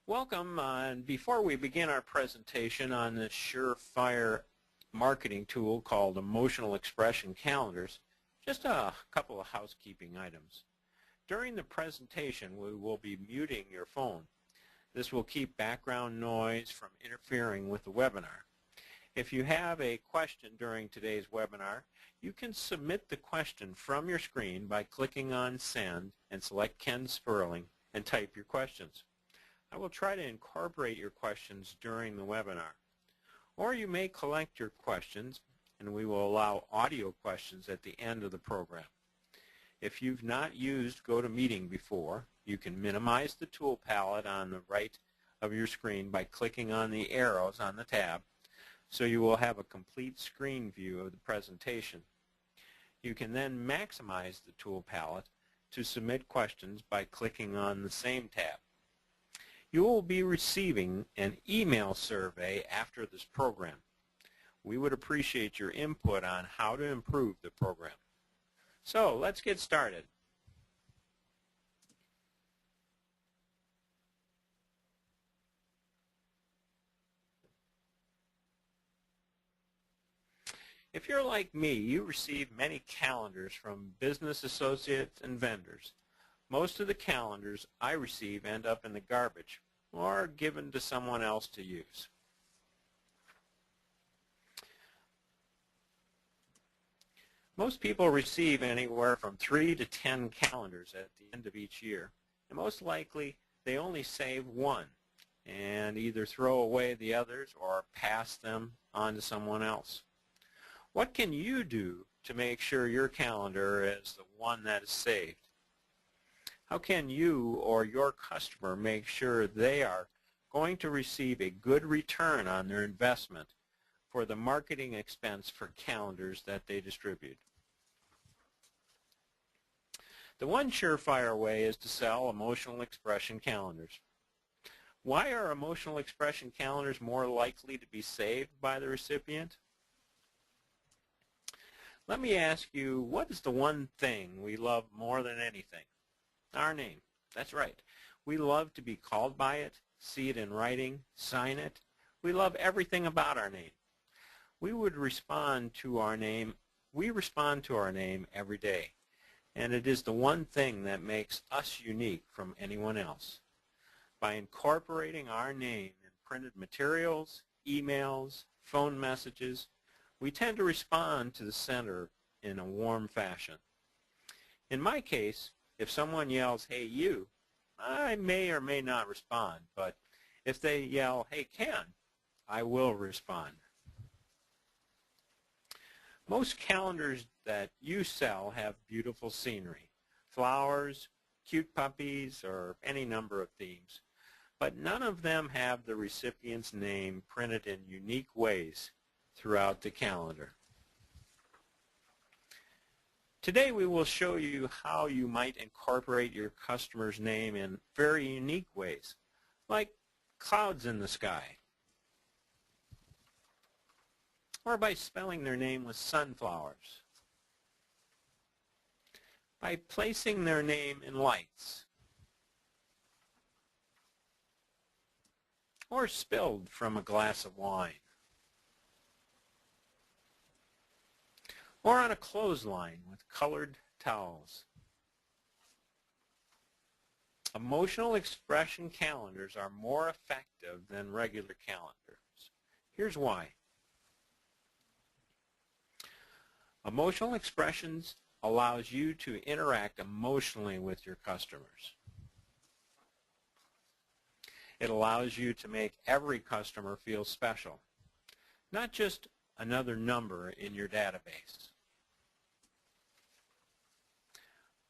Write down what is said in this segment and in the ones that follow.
Welcome, and before we begin our presentation on this surefire marketing tool called Emotional Expression Calendars, just a couple of housekeeping items. During the presentation, we will be muting your phone. This will keep background noise from interfering with the webinar. If you have a question during today's webinar, you can submit the question from your screen by clicking on Send and select Ken Sperling and type your questions. I will try to incorporate your questions during the webinar. Or you may collect your questions and we will allow audio questions at the end of the program. If you've not used GoToMeeting before, you can minimize the tool palette on the right of your screen by clicking on the arrows on the tab, so you will have a complete screen view of the presentation. You can then maximize the tool palette to submit questions by clicking on the same tab. You will be receiving an email survey after this program. We would appreciate your input on how to improve the program. So let's get started. If you're like me, you receive many calendars from business associates and vendors. Most of the calendars I receive end up in the garbage or given to someone else to use. Most people receive anywhere from 3 to 10 calendars at the end of each year, and most likely they only save one and either throw away the others or pass them on to someone else. What can you do to make sure your calendar is the one that is saved? How can you or your customer make sure they are going to receive a good return on their investment for the marketing expense for calendars that they distribute? The one surefire way is to sell emotional expression calendars. Why are emotional expression calendars more likely to be saved by the recipient? Let me ask you, what is the one thing we love more than anything? Our name. That's right. We love to be called by it, see it in writing, sign it. We love everything about our name. We respond to our name every day, and it is the one thing that makes us unique from anyone else. By incorporating our name in printed materials, emails, phone messages, we tend to respond to the sender in a warm fashion. In my case, if someone yells, "Hey you," I may or may not respond, but if they yell, "Hey Ken," I will respond. Most calendars that you sell have beautiful scenery, flowers, cute puppies, or any number of themes, but none of them have the recipient's name printed in unique ways throughout the calendar. Today we will show you how you might incorporate your customer's name in very unique ways, like clouds in the sky, or by spelling their name with sunflowers, by placing their name in lights, or spilled from a glass of wine, or on a clothesline with colored towels. Emotional expression calendars are more effective than regular calendars. Here's why. Emotional expressions allows you to interact emotionally with your customers. It allows you to make every customer feel special, not just another number in your database.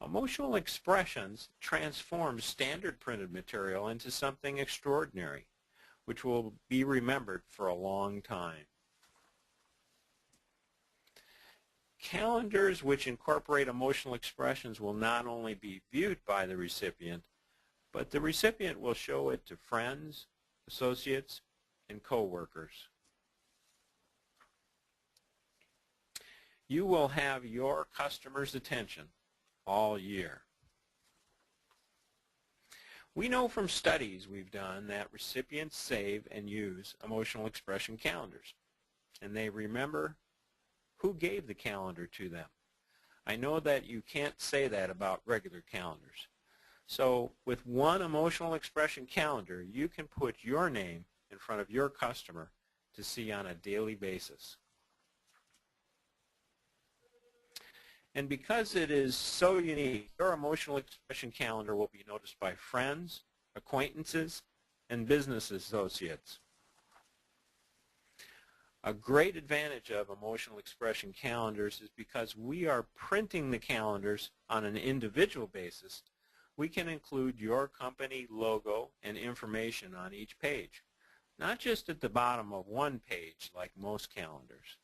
Emotional expressions transform standard printed material into something extraordinary, which will be remembered for a long time. Calendars which incorporate emotional expressions will not only be viewed by the recipient, but the recipient will show it to friends, associates, and co-workers. You will have your customer's attention all year. We know from studies we've done that recipients save and use emotional expression calendars, and they remember who gave the calendar to them. I know that you can't say that about regular calendars. So with one emotional expression calendar, you can put your name in front of your customer to see on a daily basis. And because it is so unique, your emotional expression calendar will be noticed by friends, acquaintances, and business associates. A great advantage of emotional expression calendars is because we are printing the calendars on an individual basis, we can include your company logo and information on each page, not just at the bottom of one page like most calendars.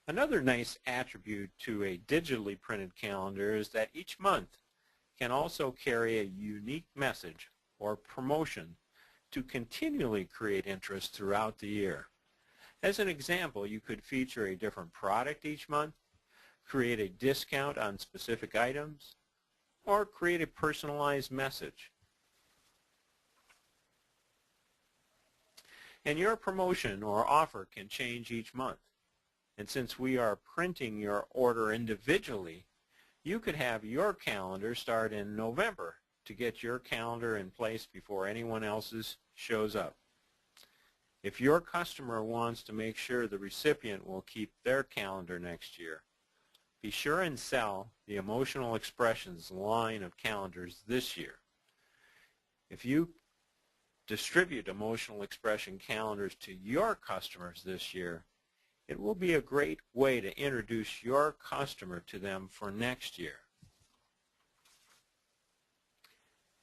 Another nice attribute to a digitally printed calendar is that each month can also carry a unique message or promotion to continually create interest throughout the year. As an example, you could feature a different product each month, create a discount on specific items, or create a personalized message. And your promotion or offer can change each month. And since we are printing your order individually, you could have your calendar start in November to get your calendar in place before anyone else's shows up. If your customer wants to make sure the recipient will keep their calendar next year, be sure and sell the Emotional Expressions line of calendars this year. If you distribute Emotional Expression calendars to your customers this year, it will be a great way to introduce your customer to them for next year.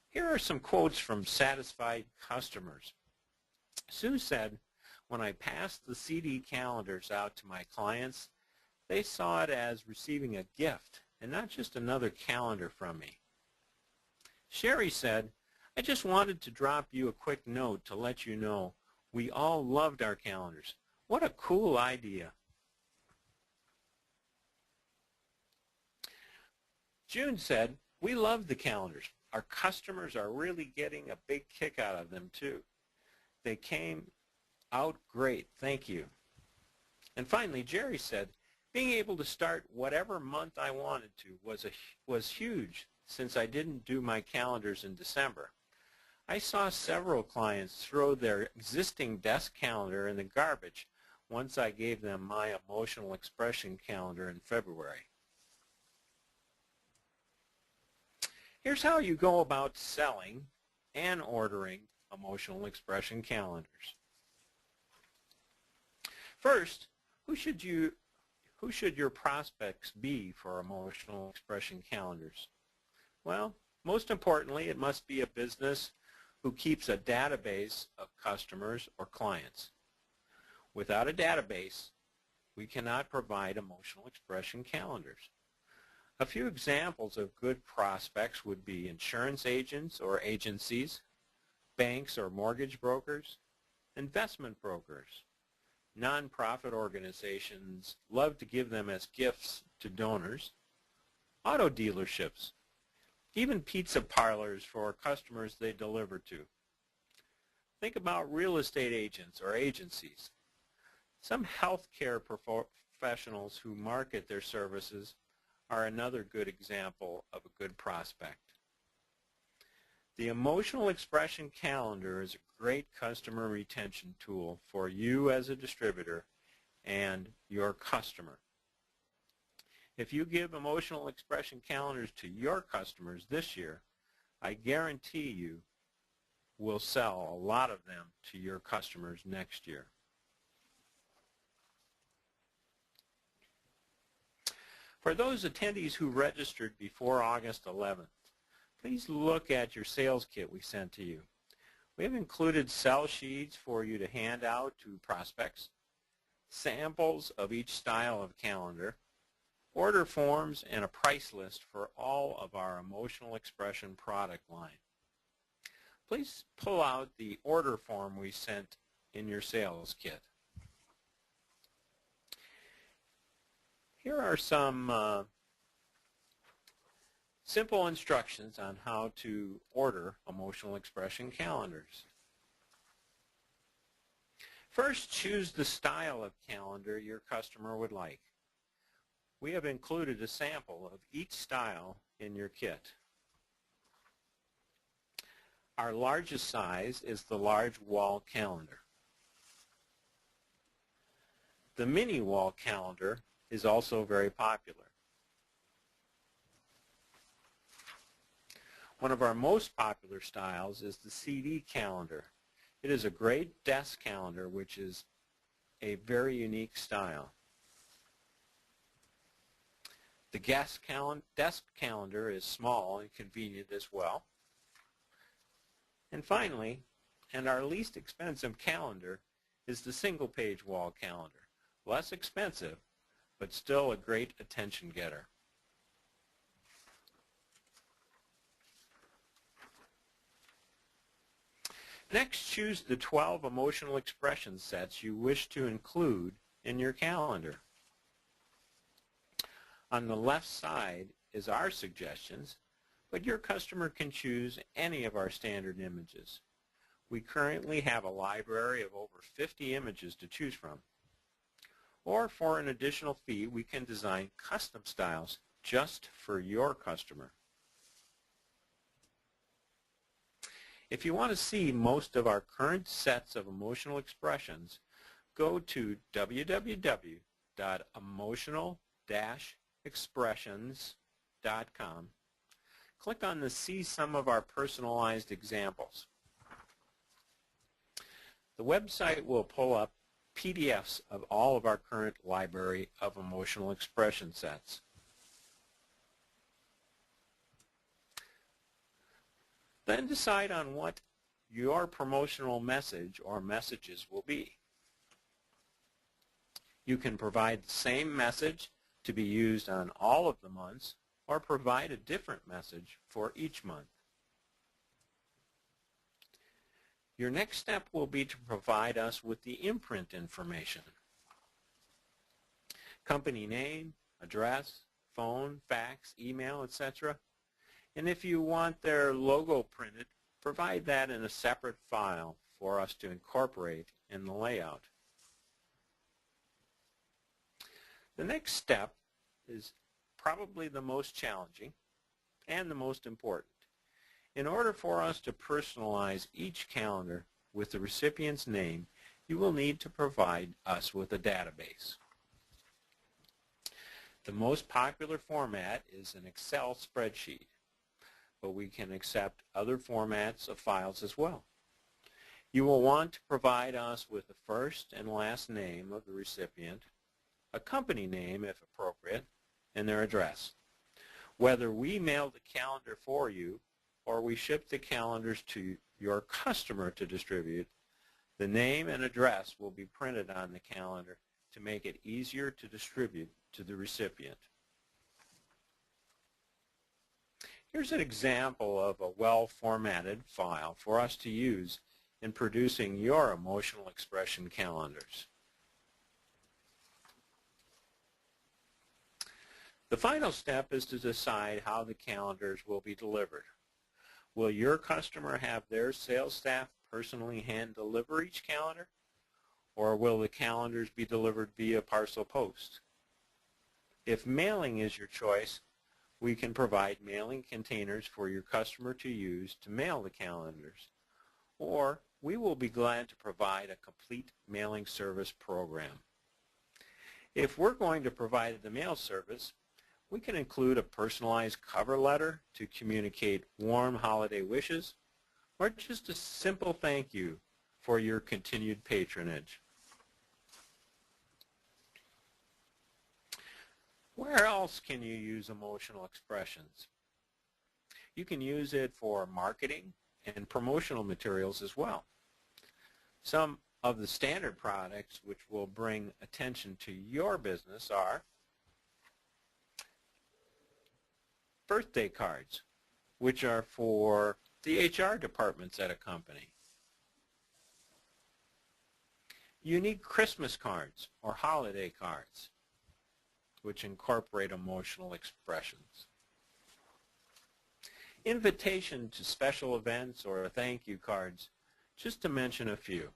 Here are some quotes from satisfied customers. Sue said, "When I passed the CD calendars out to my clients, they saw it as receiving a gift and not just another calendar from me." Sherry said, "I just wanted to drop you a quick note to let you know we all loved our calendars. What a cool idea." June said, "We love the calendars. Our customers are really getting a big kick out of them too. They came out great. Thank you." And finally, Jerry said, "Being able to start whatever month I wanted to was huge since I didn't do my calendars in December. I saw several clients throw their existing desk calendar in the garbage once I gave them my Emotional Expression calendar in February." Here's how you go about selling and ordering Emotional Expression calendars. First, who should your prospects be for Emotional Expression calendars? Well, most importantly, it must be a business who keeps a database of customers or clients. Without a database, we cannot provide Emotional Expression calendars. A few examples of good prospects would be insurance agents or agencies, banks or mortgage brokers, investment brokers. Nonprofit organizations love to give them as gifts to donors, auto dealerships, even pizza parlors for customers they deliver to. Think about real estate agents or agencies. Some healthcare professionals who market their services are another good example of a good prospect. The Emotional Expression calendar is a great customer retention tool for you as a distributor and your customer. If you give Emotional Expression calendars to your customers this year, I guarantee you will sell a lot of them to your customers next year. For those attendees who registered before August 11th, please look at your sales kit we sent to you. We have included sell sheets for you to hand out to prospects, samples of each style of calendar, order forms, and a price list for all of our Emotional Expression product line. Please pull out the order form we sent in your sales kit. Here are some simple instructions on how to order emotional expression calendars. First, choose the style of calendar your customer would like. We have included a sample of each style in your kit. Our largest size is the large wall calendar. The mini wall calendar is also very popular. One of our most popular styles is the CD calendar. It is a great desk calendar, which is a very unique style. The desk calendar is small and convenient as well. And finally, and our least expensive calendar, is the single-page wall calendar. Less expensive, but still a great attention getter. Next, choose the 12 emotional expression sets you wish to include in your calendar. On the left side is our suggestions, but your customer can choose any of our standard images. We currently have a library of over 50 images to choose from. Or for an additional fee, we can design custom styles just for your customer. If you want to see most of our current sets of emotional expressions, go to www.emotional-expressions.com. Click on the See Some of Our Personalized Examples. The website will pull up PDFs of all of our current library of emotional expression sets. Then decide on what your promotional message or messages will be. You can provide the same message to be used on all of the months, or provide a different message for each month. Your next step will be to provide us with the imprint information. Company name, address, phone, fax, email, etc. And if you want their logo printed, provide that in a separate file for us to incorporate in the layout. The next step is probably the most challenging and the most important. In order for us to personalize each calendar with the recipient's name, you will need to provide us with a database. The most popular format is an Excel spreadsheet, but we can accept other formats of files as well. You will want to provide us with the first and last name of the recipient, a company name if appropriate, and their address. Whether we mail the calendar for you or we ship the calendars to your customer to distribute, the name and address will be printed on the calendar to make it easier to distribute to the recipient. Here's an example of a well-formatted file for us to use in producing your emotional expression calendars. The final step is to decide how the calendars will be delivered. Will your customer have their sales staff personally hand deliver each calendar, or will the calendars be delivered via parcel post? If mailing is your choice, we can provide mailing containers for your customer to use to mail the calendars, or we will be glad to provide a complete mailing service program. If we're going to provide the mail service, we can include a personalized cover letter to communicate warm holiday wishes, or just a simple thank you for your continued patronage. Where else can you use emotional expressions? You can use it for marketing and promotional materials as well. Some of the standard products which will bring attention to your business are birthday cards, which are for the HR departments at a company. Unique Christmas cards or holiday cards, which incorporate emotional expressions. invitation to special events, or thank you cards, just to mention a few.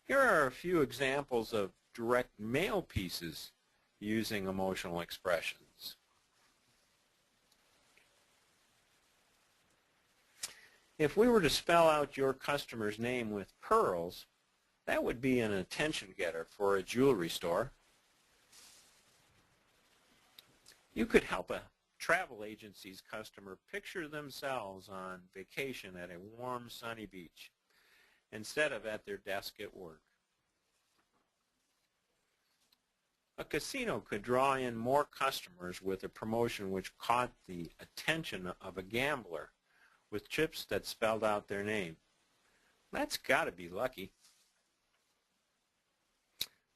Here are a few examples of direct mail pieces using emotional expressions. If we were to spell out your customer's name with pearls, that would be an attention getter for a jewelry store. You could help a travel agency's customer picture themselves on vacation at a warm, sunny beach instead of at their desk at work. A casino could draw in more customers with a promotion which caught the attention of a gambler with chips that spelled out their name. That's got to be lucky.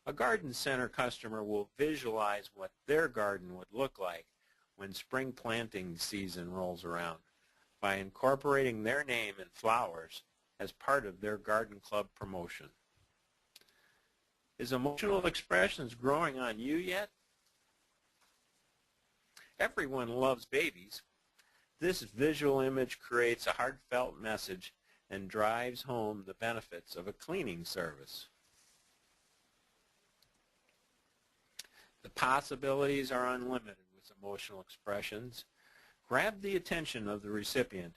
A garden center customer will visualize what their garden would look like when spring planting season rolls around by incorporating their name and flowers as part of their garden club promotion. Is emotional expressions growing on you yet? Everyone loves babies. This visual image creates a heartfelt message and drives home the benefits of a cleaning service. The possibilities are unlimited with emotional expressions. Grab the attention of the recipient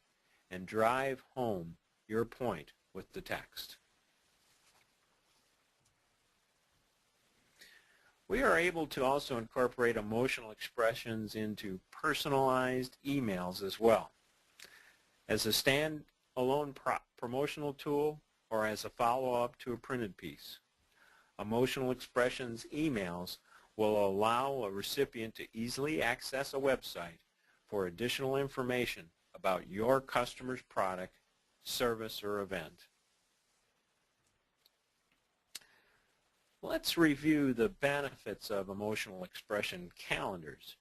and drive home your point with the text. We are able to also incorporate emotional expressions into personalized emails as well, as a standalone promotional tool or as a follow-up to a printed piece. Emotional expressions emails will allow a recipient to easily access a website for additional information about your customer's product, service, or event. Let's review the benefits of emotional expression calendars.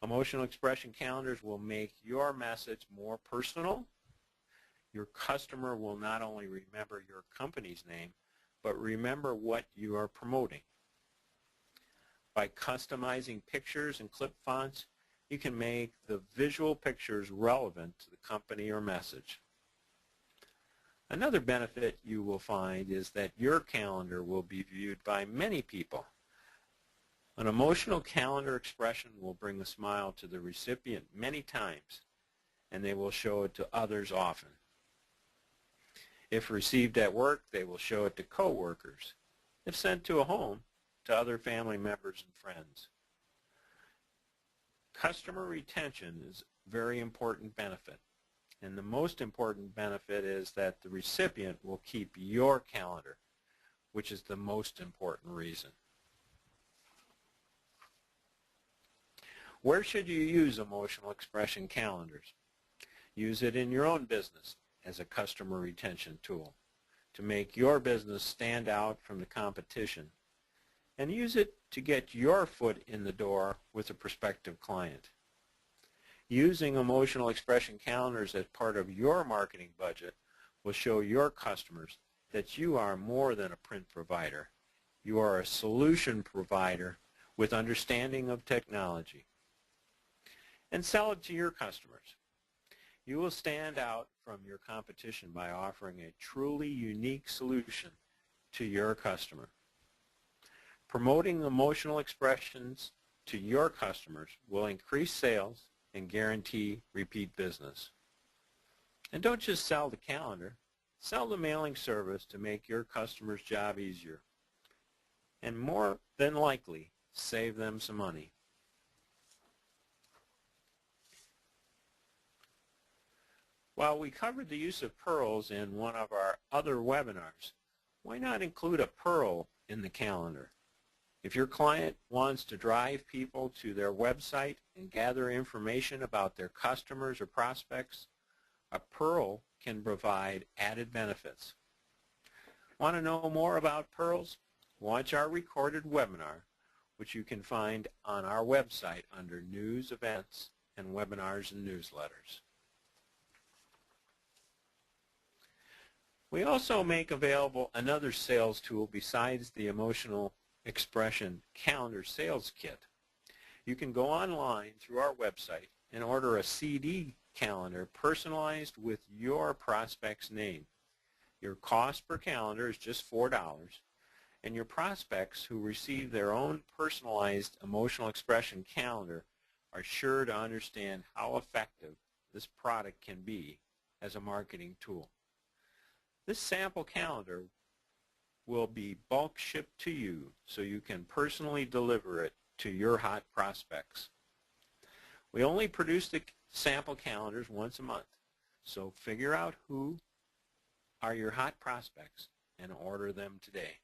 Emotional expression calendars will make your message more personal. Your customer will not only remember your company's name, but remember what you are promoting. By customizing pictures and clip fonts, you can make the visual pictures relevant to the company or message. Another benefit you will find is that your calendar will be viewed by many people. An emotional calendar expression will bring a smile to the recipient many times, and they will show it to others often. If received at work, they will show it to coworkers. If sent to a home, to other family members and friends. Customer retention is a very important benefit. And the most important benefit is that the recipient will keep your calendar, which is the most important reason. Where should you use emotional expression calendars? Use it in your own business as a customer retention tool to make your business stand out from the competition, and use it to get your foot in the door with a prospective client. Using emotional expression calendars as part of your marketing budget will show your customers that you are more than a print provider. You are a solution provider with understanding of technology. And sell it to your customers. You will stand out from your competition by offering a truly unique solution to your customer. Promoting emotional expressions to your customers will increase sales and guarantee repeat business. And don't just sell the calendar, sell the mailing service to make your customer's job easier, and more than likely save them some money. While we covered the use of pearls in one of our other webinars, why not include a pearl in the calendar? If your client wants to drive people to their website and gather information about their customers or prospects, a pearl can provide added benefits. Want to know more about pearls? Watch our recorded webinar, which you can find on our website under News, Events, and Webinars and Newsletters. We also make available another sales tool besides the emotional expression calendar sales kit. You can go online through our website and order a CD calendar personalized with your prospect's name. Your cost per calendar is just $4, and your prospects who receive their own personalized emotional expression calendar are sure to understand how effective this product can be as a marketing tool. This sample calendar will be bulk shipped to you so you can personally deliver it to your hot prospects. We only produce the sample calendars once a month, so figure out who are your hot prospects and order them today.